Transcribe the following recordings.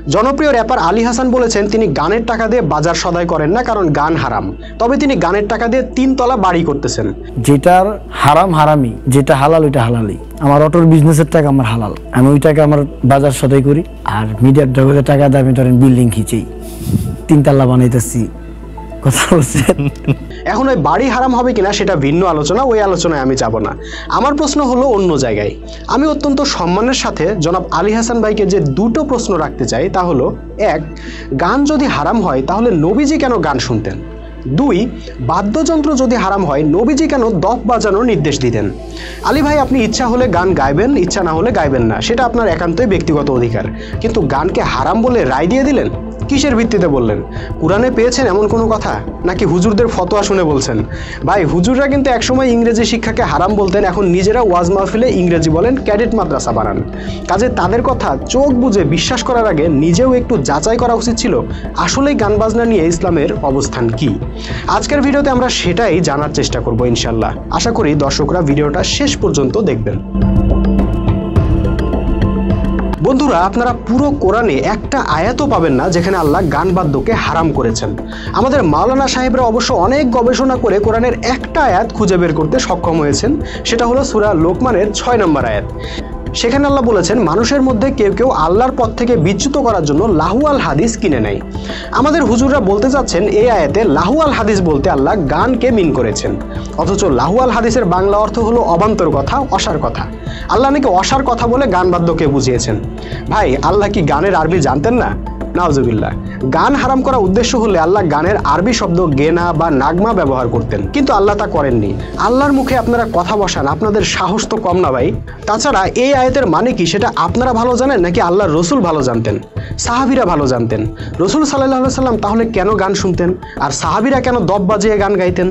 জনপ্রিয় র্যাপার আলী হাসান বলেছেন তিনি গানের টাকা দিয়ে বাজার সদাই করেন না, কারণ গান হারাম। তবে তিনি গানের টাকা দিয়ে 3 তলা বাড়ি করতেছেন। যেটার হারাম হারামি, যেটা হালাল ওইটা হালালি। আমার অটোর বিজনেসের টাকা আমার হালাল, আমি ওই টাকা আমার বাজার সদাই করি। আর মিডিয়ার জগতের টাকা দিয়ে আমি ধরেন বিল্ডিং খিচেই 3 তলা বানাইতেছি। কথা বলছেন। এখন ওই বাড়ি হারাম হবে কিনা সেটা ভিন্ন আলোচনা, ওই আলোচনায় আমি যাব না। আমার প্রশ্ন হলো অন্য জায়গায়। আমি অত্যন্ত সম্মানের সাথে জনাব আলী হাসান ভাইকে যে 2টো প্রশ্ন রাখতে চাই তা হলো, 1, গান যদি হারাম হয় তাহলে নবীজি কেন গান শুনতেন? 2, বাদ্যযন্ত্র যদি হারাম হয় নবীজি কেন দফ বাজানোর নির্দেশ দিতেন? আলী ভাই, আপনি ইচ্ছা হলে গান গাইবেন, ইচ্ছা না হলে গাইবেন না, সেটা আপনার একান্তই ব্যক্তিগত অধিকার। কিন্তু গানকে হারাম বলে রায় দিয়ে দিলেন, কিসের ভিত্তিতে বললেন? কোরআনে পেয়েছেন এমন কোনো কথা, নাকি হুজুরদের ফতোয়া শুনে বলছেন? ভাই, হুজুররা কিন্তু একসময় ইংরেজি শিক্ষাকে হারাম বলতেন, এখন নিজেরা ওয়াজ মাহফিলে ইংরেজি বলেন, ক্যাডেট মাদ্রাসা বানান। কাজে তাদের কথা চোখ বুজে বিশ্বাস করার আগে নিজেও একটু যাচাই করা উচিত ছিল আসলেই গান বাজনা নিয়ে ইসলামের অবস্থান কি। আজকের ভিডিওতে আমরা সেটাই জানার চেষ্টা করব ইনশাল্লাহ। আশা করি দর্শকরা ভিডিওটা শেষ পর্যন্ত দেখবেন। বন্ধুরা, আপনারা পুরো কোরআনে একটা আয়াতও পাবেন না যেখানে আল্লাহ গান বাদ্যকে হারাম করেছেন। আমাদের মাওলানা সাহেবরা অবশ্য অনেক গবেষণা করে কোরআনের একটা আয়াত খুঁজে বের করতে সক্ষম হয়েছেন, সেটা হলো সূরা লোকমানের 6 নম্বর আয়াত। সেখানে আল্লাহ বলেছেন, মানুষের মধ্যে কেউ কেউ আল্লাহর পথ থেকে বিচ্যুত করার জন্য লাহুয়াল হাদিস কিনে নেয়। আমাদের হুজুররা বলতে চাচ্ছেন এই আয়াতে লাহুয়াল হাদিস বলতে আল্লাহ গানকে মিন করেছেন, অথচ লাহুয়াল হাদিসের বাংলা অর্থ হলো অবান্তর কথা, অসার কথা। আল্লাহ নাকি অসার কথা বলে গান বাদ্যকে বুঝিয়েছেন। ভাই, আল্লাহ কি গানের আরবি জানতেন না? নাউজুবিল্লাহ। গান হারাম করা উদ্দেশ্য হলে আল্লাহ গানের আরবি শব্দ গেনা বা নাগমা ব্যবহার করতেন, কিন্তু আল্লাহ তা করেননি। আল্লাহর মুখে আপনারা কথা বসান, আপনাদের সাহস তো কম না ভাই। তাছাড়া এই আয়াতের মানে কি সেটা আপনারা ভালো জানেন নাকি আল্লাহর রসুল ভালো জানতেন? সাহাবীরা ভালো জানতেন। রসুল সাল্লাল্লাহু আলাইহি সাল্লাম তাহলে কেন গান শুনতেন, আর সাহাবীরা কেন দপ বাজিয়ে গান গাইতেন?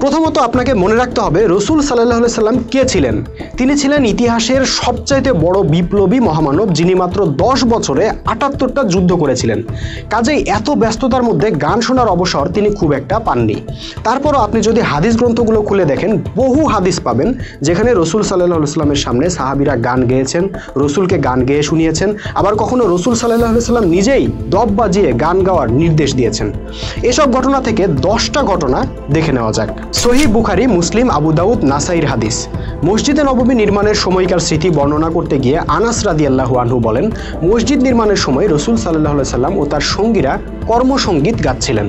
প্রথমত আপনাকে মনে রাখতে হবে রসুল সাল্লাল্লাহু আলাইহি সাল্লাম কে ছিলেন। তিনি ছিলেন ইতিহাসের সবচাইতে বড় বিপ্লবী মহামানব, যিনি মাত্র 10 বছরে 78টা যুদ্ধ করেছিলেন। কাজেই এত ব্যস্ততার মধ্যে গান শোনার অবসর তিনি খুব একটা পাননি। তারপরও আপনি যদি হাদিস গ্রন্থগুলো খুলে দেখেন, বহু হাদিস পাবেন যেখানে রসুল সাল্লাল্লাহু আলাইহি সাল্লামের সামনে সাহাবীরা গান গেয়েছেন, রসুলকে গান গেয়ে শুনিয়েছেন, আবার কখনো রসুল সাল্লাল্লাহু আলাইহি সাল্লাম নিজেই দপ বাজিয়ে গান গাওয়ার নির্দেশ দিয়েছেন। এসব ঘটনা থেকে 10টা ঘটনা দেখে নেওয়া যাক। সহিহ বুখারী, মুসলিম, আবু দাউদ, নাসাইর হাদিস। মসজিদে নববী নির্মাণের সময়কার স্মৃতি বর্ণনা করতে গিয়ে আনাস রাদিয়াল্লাহু আনহু বলেন, মসজিদ নির্মাণের সময় রসুল সাল্লাল্লাহু আলাইহি সাল্লাম ও তার সঙ্গীরা কর্মসঙ্গীত গাচ্ছিলেন।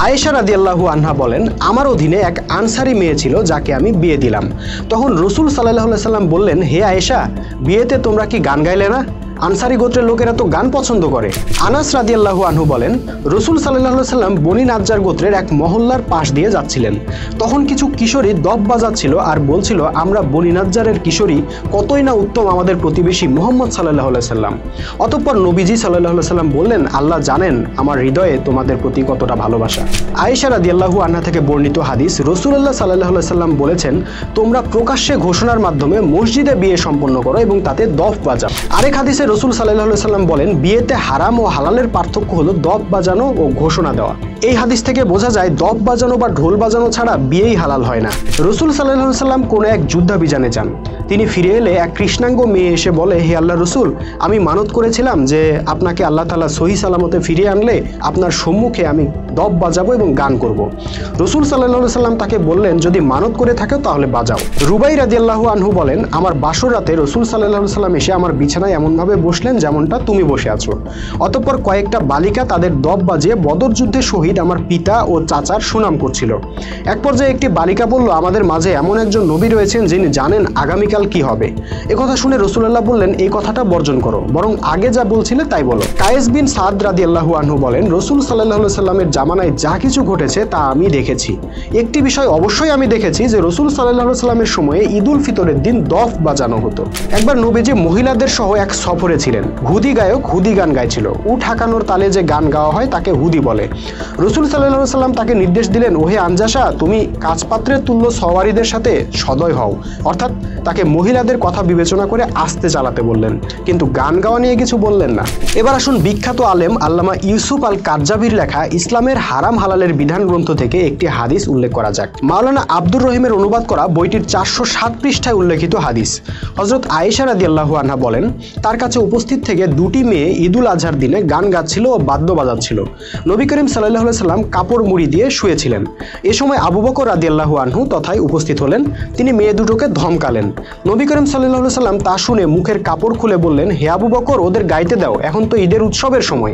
আয়েশা রাদিয়াল্লাহু আনহা বলেন, আমার অধীনে এক আনসারী মেয়ে ছিল যাকে আমি বিয়ে দিলাম। তখন রসুল সাল্লাল্লাহু আলাইহি সাল্লাম বললেন, হে আয়েশা, বিয়েতে তোমরা কি গান গাইলে না? আনসারী গোত্রের লোকেরা তো গান পছন্দ করে। আনাস রাদিয়াল্লাহু আনহু বলেন, রসুল সাল্লাল্লাহু আলাইহি সাল্লাম বনি নাজ্জার গোত্রের এক মহল্লার পাশ দিয়ে যাচ্ছিলেন। তখন কিছু কিশোরী দপ বাজাচ্ছিল আর বলছিল, আমরা বনি নাজ্জারের কিশোরী, কতই না উত্তম আমাদের প্রতিবেশী মুহাম্মদ সাল্লাল্লাহু আলাইহি সাল্লাম। অতঃপর নবীজি সাল্লাল্লাহু আলাইহি সাল্লাম বললেন, আল্লাহ জানেন আমার হৃদয়ে তোমাদের প্রতি কতটা ভালোবাসা। আয়েশা রাদিয়াল্লাহু আনহা থেকে বর্ণিত হাদিস, রাসূলুল্লাহ সাল্লাল্লাহু আলাইহি সাল্লাম বলেছেন, তোমরা প্রকাশ্যে ঘোষণার মাধ্যমে মসজিদে বিয়ে সম্পন্ন করো এবং তাতে দফ বাজাও। আরেক হাদিসে রসুল সাল্লাল্লাহু আলাইহি সাল্লাম বলেন, বিয়েতে হারাম ও হালালের পার্থক্য হলো দপ বাজানো ও ঘোষণা দেওয়া। এই হাদিস থেকে বোঝা যায় দপ বাজানো বা ঢোল বাজানো ছাড়া বিয়েই হালাল হয় না। রসুল সাল্লাল্লাহু আলাইহি সাল্লাম কোনো এক যুদ্ধাভিযানে যান। তিনি ফিরে এলে এক কৃষ্ণাঙ্গ মেয়ে এসে বলে, হে আল্লাহ রসুল, আমি মানত করেছিলাম যে আপনাকে আল্লাহ তাআলা সহি সালামতে ফিরিয়ে আনলে আপনার সম্মুখে আমি দপ বাজাবো এবং গান করব। রসুল সাল্লাল্লাহু আলাইহি সাল্লাম তাকে বললেন, যদি মানত করে থাকো তাহলে বাজাও। রুবাই রাদিয়াল্লাহু আনহু বলেন, আমার বাসর রাতে রসুল সাল্লাল্লাহু আলাইহি সাল্লাম এসে আমার বিছানায় এমনভাবে বসলেন যেমনটা তুমি বসে আছো। অতঃপর কয়েকটা বালিকা তাদের দপ বাজিয়ে বদর যুদ্ধে শহীদ আমার পিতা ও চাচার সুনাম করছিল। এক পর্যায়ে একটি বালিকা বলল, আমাদের মাঝে এমন একজন নবী রয়েছেন যিনি জানেন আগামীকাল কি হবে। একথা শুনে রাসূলুল্লাহ বললেন, এই কথাটা বর্জন করো, বরং আগে যা বলছিলে তাই বলো। কায়েস বিন সাদ রাদিয়াল্লাহু আনহু বলেন, রসুল সাল্লাল্লাহু আলাইহি সাল্লামের জামানায় যা কিছু ঘটেছে তা আমি দেখেছি। একটি বিষয় অবশ্যই আমি দেখেছি যে রসুল সাল্লাল্লাহু আলাইহি সাল্লামের সময়ে ঈদুল ফিতরের দিন দফ বাজানো হতো। একবার নবীজি মহিলাদের সহ এক সফরে ছিলেন। হুদি গায়ক হুদি গান গাইছিল। উট হাঁকানোর তালে যে গান গাওয়া হয় তাকে হুদি বলে। রসুল সাল্লাল্লাহু আলাইহি সাল্লাম তাকে নির্দেশ দিলেন, ওহে আনজাসা, তুমি কাজপাত্রের তুল্য সওয়ারিদের সাথে সদয় হও, অর্থাৎ তাকে মহিলাদের কথা বিবেচনা করে আস্তে চালাতে বললেন, কিন্তু গান গাওয়া নিয়ে কিছু বললেন না। এবার আসুন বিখ্যাত আলেম আল্লামা ইউসুফ আল কারজাভির লেখা ইসলামের হারাম হালালের বিধান গ্রন্থ থেকে একটি হাদিস উল্লেখ করা যাক। মাওলানা আব্দুর রহিমের অনুবাদ করা বইটির 407 পৃষ্ঠায় উল্লেখিত হাদিস। হযরত আয়েশা রাদিয়াল্লাহু আনহা বলেন, তার কাছে কাছে উপস্থিত থেকে দুটি মেয়ে ঈদুল আজহার দিনে গান গাচ্ছিল ও বাদ্য বাজাচ্ছিল। নবী করিম সাল্লাল্লাহু আলাইহি সাল্লাম কাপড় মুড়ি দিয়ে শুয়েছিলেন। এ সময় আবু বকর রাদিয়াল্লাহু আনহু তথায় উপস্থিত হলেন। তিনি মেয়ে দুটোকে ধমকালেন। নবী করিম সাল্লাল্লাহু আলাইহি সাল্লাম তা শুনে মুখের কাপড় খুলে বললেন, হে আবু বকর, ওদের গাইতে দাও, এখন তো ঈদের উৎসবের সময়।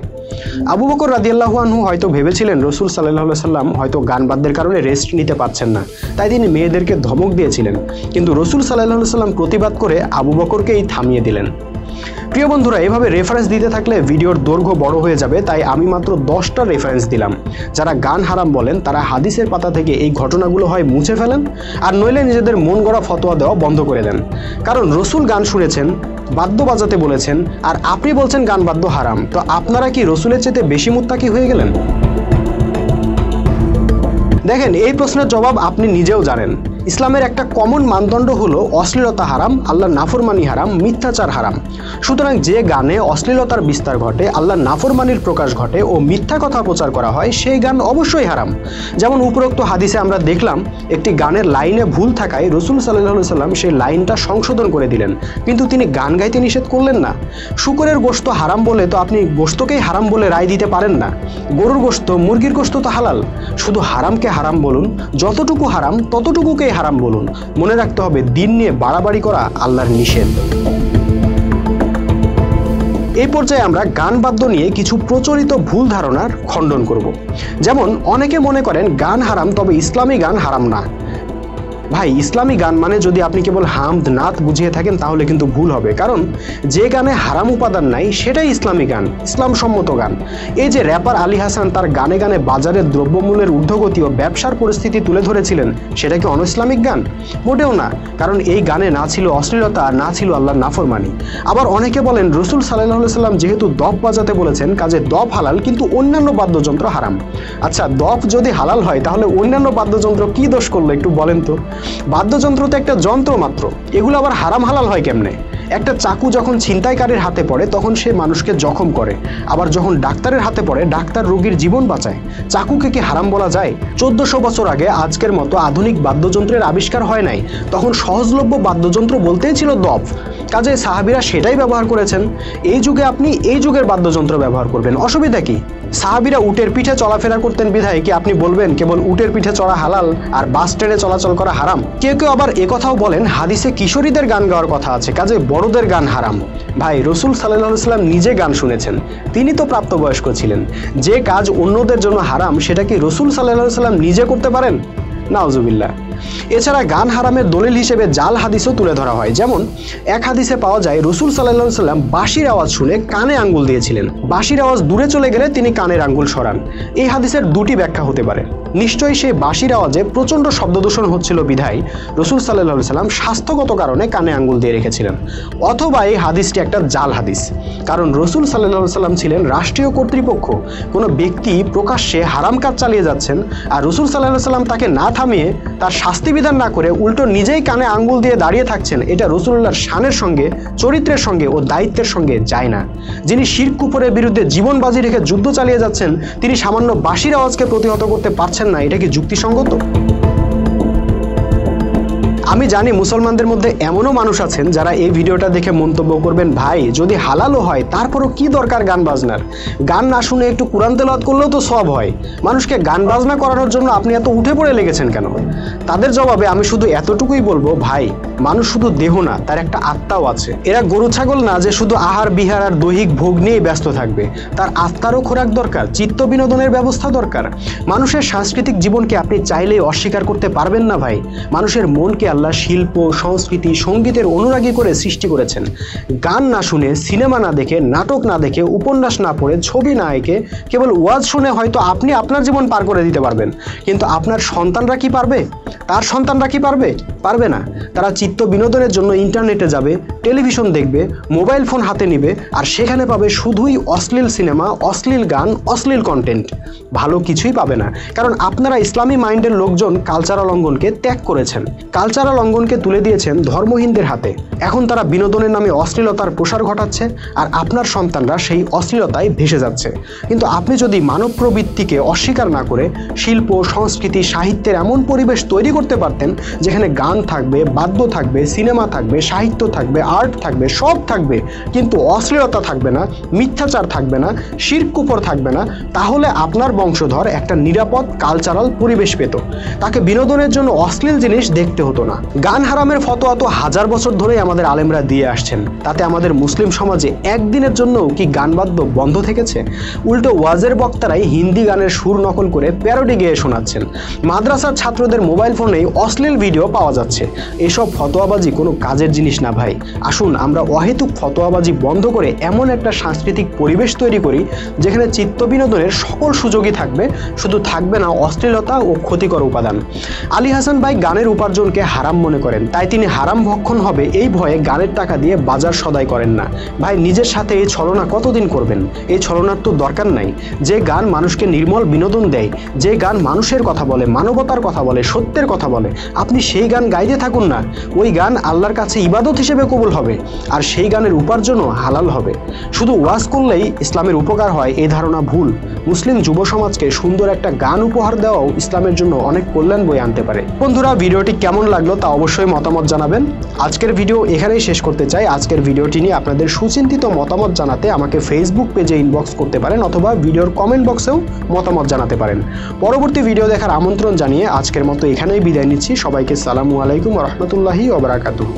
আবু বকর রাদিয়াল্লাহু আনহু হয়তো ভেবেছিলেন রাসূল সাল্লাল্লাহু আলাইহি সাল্লাম হয়তো গান বাদ্যের কারণে রেস্ট নিতে পারছেন না, তাই তিনি মেয়েদেরকে ধমক দিয়েছিলেন। কিন্তু রাসূল সাল্লাল্লাহু আলাইহি সাল্লাম প্রতিবাদ করে আবু বকরকেই থামিয়ে দিলেন। প্রিয় বন্ধুরা, এভাবে রেফারেন্স দিতে থাকলে ভিডিওর দৈর্ঘ্য বড় হয়ে যাবে, তাই আমি মাত্র 10টা রেফারেন্স দিলাম। যারা গান হারাম বলেন তারা হাদিসের পাতা থেকে এই ঘটনাগুলো হয় মুছে ফেলেন, আর নইলে নিজেদের মন গড়া ফতোয়া দেওয়া বন্ধ করে দেন। কারণ রসুল গান শুনেছেন, বাদ্য বাজাতে বলেছেন, আর আপনি বলছেন গান বাদ্য হারাম। তো আপনারা কি রসুলের চেয়ে বেশি মুত্তাকি হয়ে গেলেন? দেখেন, এই প্রশ্নের জবাব আপনি নিজেও জানেন। ইসলামের একটা কমন মানদণ্ড হলো অশ্লীলতা হারাম, আল্লাহর নাফরমানি হারাম, মিথ্যাচার হারাম। সুতরাং যে গানে অশ্লীলতার বিস্তার ঘটে, আল্লাহর নাফরমানির প্রকাশ ঘটে ও মিথ্যা কথা প্রচার করা হয়, সেই গান অবশ্যই হারাম। যেমন উপরোক্ত হাদিসে আমরা দেখলাম একটি গানের লাইনে ভুল থাকায় রাসূল সাল্লাল্লাহু আলাইহি সাল্লাম সেই লাইনটা সংশোধন করে দিলেন, কিন্তু তিনি গান গাইতে নিষেধ করলেন না। শুকরের গোশত হারাম বলে তো আপনি গোশতকেই হারাম বলে রায় দিতে পারেন না। গরুর গোশত, মুরগির গোশত তো হালাল। শুধু হারামকে হারাম বলুন, যতটুকু হারাম ততটুকুকেই হারাম বলুন। মনে রাখতে হবে, দিন নিয়ে বাড়াবাড়ি করা আল্লাহর নিষেধ। এই পর্যায়ে আমরা গান বাদ্য নিয়ে কিছু প্রচলিত ভুল ধারণার খণ্ডন করব। যেমন অনেকে মনে করেন গান হারাম, তবে ইসলামী গান হারাম না। ভাই, ইসলামী গান মানে যদি আপনি কেবল হামদ নাত বুঝিয়ে থাকেন তাহলে কিন্তু ভুল হবে। কারণ যে গানে হারাম উপাদান নাই সেটাই ইসলামী গান, ইসলাম সম্মত গান। এই যে র্যাপার আলী হাসান তার গানে গানে বাজারের দ্রব্যমূল্যের ঊর্ধ্বগতি ও ব্যবসার পরিস্থিতি তুলে ধরেছিলেন, সেটা কি অনইসলামিক গান? মোটেও না, কারণ এই গানে না ছিল অশ্লীলতা, না ছিল আল্লাহর নাফরমানি। আবার অনেকে বলেন রাসূল সাল্লাল্লাহু আলাইহি সাল্লাম যেহেতু দফ বাজাতে বলেছেন, কাজে দফ হালাল, কিন্তু অন্যান্য বাদ্যযন্ত্র হারাম। আচ্ছা, দফ যদি হালাল হয় তাহলে অন্যান্য বাদ্যযন্ত্র কি দোষ করলো একটু বলেন তো? বাদ্যযন্ত্র তো একটা যন্ত্র মাত্র, এগুলো আবার হারাম হালাল হয় কেমনে? একটা চাকু যখন ছিনতাইকারীর হাতে পড়ে তখন সে মানুষকে জখম করে, আবার যখন ডাক্তারের হাতে পড়ে ডাক্তার রোগীর জীবন বাঁচায়। চাকুকে কি হারাম বলা যায়? 1400 বছর আগে আজকের মতো আধুনিক বাদ্যযন্ত্রের আবিষ্কার হয় নাই, তখন সহজলভ্য বাদ্যযন্ত্র বলতেই ছিল দফ। কাজে সাহাবীরা সেটাই ব্যবহার করেছেন। এই যুগে আপনি এই যুগের বাদ্যযন্ত্র ব্যবহার করবেন, অসুবিধা কি? সাহাবীরা উটের পিঠে চলাফেরা করতেন বিধায় কি আপনি বলবেন কেবল উটের পিঠে চড়া হালাল আর বাস ট্রেনে চলাচল করা হারাম? কেউ কেউ আবার একথাও বলেন হাদিসে কিশোরীদের গান গাওয়ার কথা আছে, কাজে বড়দের গান হারাম। ভাই, রাসূল সাল্লাল্লাহু আলাইহি সাল্লাম নিজে গান শুনেছেন, তিনি তো প্রাপ্তবয়স্ক ছিলেন। যে কাজ অন্যদের জন্য হারাম সেটা কি রাসূল সাল্লাল্লাহু আলাইহি সাল্লাম নিজে করতে পারেন? নাউজুবিল্লাহ। এছাড়া গান হারামের দলিল হিসেবে জাল হাদিসও তুলে ধরা হয়। যেমন এক হাদিসে পাওয়া যায় রাসূল সাল্লাল্লাহু আলাইহি সাল্লাম বাঁশির আওয়াজ শুনে কানে আঙ্গুল দিয়েছিলেন। বাঁশির আওয়াজ দূরে চলে গেলে তিনি কানের আঙ্গুল সরান। এই হাদিসের দুটি ব্যাখ্যা হতে পারে। নিশ্চয়ই সেই বাঁশির আওয়াজে প্রচণ্ড শব্দদূষণ হচ্ছিল বিধায় রাসূল সাল্লাল্লাহু আলাইহি সাল্লাম স্বাস্থ্যগত কারণে কানে আঙ্গুল দিয়ে রেখেছিলেন। অথবা এই হাদিসটি একটা জাল হাদিস, কারণ রাসূল সাল্লাল্লাহু আলাইহি সাল্লাম ছিলেন রাষ্ট্রীয় কর্তৃপক্ষ। কোনো ব্যক্তি প্রকাশ্যে হারাম কাজ চালিয়ে যাচ্ছেন আর রাসূল সাল্লাল্লাহু আলাইহি সাল্লাম তাকে না থামিয়ে, তার শাস্তি বিধান না করে উল্টো নিজেই কানে আঙ্গুল দিয়ে দাঁড়িয়ে থাকছেন, এটা রাসূলুল্লাহর শানের সঙ্গে, চরিত্রের সঙ্গে ও দায়িত্বের সঙ্গে যায় না। যিনি শিরক কুফরের বিরুদ্ধে জীবন বাজি রেখে যুদ্ধ চালিয়ে যাচ্ছেন, তিনি সামান্য বাঁশির আওয়াজকে প্রতিহত করতে পারছেন না, এটা কি যুক্তিসঙ্গত? আমি জানি মুসলমানদের মধ্যে এমনও মানুষ আছেন যারা এই ভিডিওটা দেখে মন্তব্য করবেন, ভাই যদি হালালও হয় তারপরও কি দরকার গান বাজনার? গান না শুনে একটু কুরআন তেলাওয়াত করলেও তো সওয়াব হয়। মানুষকে গান বাজনা করানোর জন্য আপনি এত উঠে পড়ে লেগেছেন কেন? তাদের জবাবে আমি শুধু এতটুকুই বলবো, ভাই মানুষ শুধু দেহ না, তার একটা আত্মাও আছে। এরা গরু ছাগল না যে শুধু আহার বিহার আর দৈহিক ভোগ নিয়ে ব্যস্ত থাকবে। তার আত্মারও খোরাক দরকার, চিত্ত বিনোদনের ব্যবস্থা দরকার। মানুষের সাংস্কৃতিক জীবনকে আপনি চাইলেই অস্বীকার করতে পারবেন না ভাই। মানুষের মনকে আল্লাহ শিল্প, সংস্কৃতি, সঙ্গীতের অনুরাগী করে সৃষ্টি করেছেন। গান না শুনে, সিনেমা না দেখে, নাটক না দেখে, উপন্যাস না পড়ে, ছবি না এঁকে, কেবল ওয়াজ শুনে হয়তো আপনি আপনার জীবন পার করে দিতে পারবেন, কিন্তু আপনার সন্তানরা কি পারবে? তার সন্তানরা কি পারবে? পারবে না। তারা চিত্ত বিনোদনের জন্য ইন্টারনেটে যাবে, টেলিভিশন দেখবে, মোবাইল ফোন হাতে নেবে, আর সেখানে পাবে শুধুই অশ্লীল সিনেমা, অশ্লীল গান, অশ্লীল কন্টেন্ট। ভালো কিছুই পাবে না, কারণ আপনারা ইসলামী মাইন্ডের লোকজন কালচারাল অঙ্গনকে ত্যাগ করেছেন, কালচারাল অঙ্গনকে তুলে দিয়েছেন ধর্মহীনদের হাতে। এখন তারা বিনোদনের নামে অশ্লীলতার প্রসার ঘটাচ্ছে, আর আপনার সন্তানরা সেই অশ্লীলতায় ভেসে যাচ্ছে। কিন্তু আপনি যদি মানব প্রবৃত্তিকে অস্বীকার না করে শিল্প, সংস্কৃতি, সাহিত্যের এমন পরিবেশ তৈরি করতে পারতেন যেখানে গান থাকবে, বাদ্য থাকবে, সিনেমা থাকবে, সাহিত্য থাকবে, আর্ট থাকবে, সব থাকবে, কিন্তু অশ্লীলতা থাকবে না, মিথ্যাচার থাকবে না, শিরক কুফর থাকবে না, তাহলে আপনার বংশধর একটা নিরাপদ কালচারাল পরিবেশ পেত। তাকে বিনোদনের জন্য অশ্লীল জিনিস দেখতে হতো না। গান হারামের ফতোয়া তো হাজার বছর ধরেই আমাদের আলেমরা দিয়ে আসছেন। তাতে আমাদের মুসলিম সমাজে একদিনের জন্যও কি গান বাদ্য বন্ধ থেকেছে? উল্টো ওয়াজের বক্তারাই হিন্দি গানের সুর নকল করে প্যারোডি গেয়ে শোনাচ্ছেন। মাদ্রাসার ছাত্রদের মোবাইল ফোনেই অশ্লীল ভিডিও পাওয়া যাচ্ছে। এসব ফতোয়াবাজি কোনো কাজের জিনিস না ভাই। আসুন আমরা অহেতুক ফতোয়াবাজি বন্ধ করে এমন একটা সাংস্কৃতিক পরিবেশ তৈরি করি যেখানে চিত্ত বিনোদনের সকল সুযোগই থাকবে, শুধু থাকবে না অশ্লীলতা ও ক্ষতিকর উপাদান। আলী হাসান ভাই গানের উপার্জনকে হারাম মনে করেন, তাই তিনি হারাম ভক্ষণ হবে এই ভয়ে গানের টাকা দিয়ে বাজার সদাই করেন না। ভাই নিজের সাথে এই ছলনা কতদিন করবেন? এই ছলনার তো দরকার নাই। যে গান মানুষকে নির্মল বিনোদন দেয়, যে গান মানুষের কথা বলে, মানবতার কথা বলে, সত্যের কথা বলে, আপনি সেই গান গাইতে থাকুন না। ওই গান আল্লাহর কাছে ইবাদত হিসেবে কবুল হবে, আর সেই গানের উপার্জনও হালাল হবে। শুধু ওয়াজ করলেই ইসলামের উপকার হয় এই ধারণা ভুল। মুসলিম যুব সমাজকে সুন্দর একটা গান উপহার দেওয়াও ইসলামের জন্য অনেক কল্যাণ বয়ে আনতে পারে। বন্ধুরা, ভিডিওটি কেমন লাগলো তা অবশ্যই মতামত জানাবেন। আজকের ভিডিও এখানেই শেষ করতে চাই। আজকের ভিডিওটি নিয়ে আপনাদের সুচিন্তিত মতামত জানাতে আমাকে ফেসবুক পেজে ইনবক্স করতে পারেন অথবা ভিডিওর কমেন্ট বক্সেও মতামত জানাতে পারেন। পরবর্তী ভিডিও দেখার আমন্ত্রণ জানিয়ে আজকের মতো এখানেই বিদায় নিচ্ছি। সবাইকে সালামু আলাইকুম ওয়া রাহমাতুল্লাহি ওয়া বারাকাতুহু।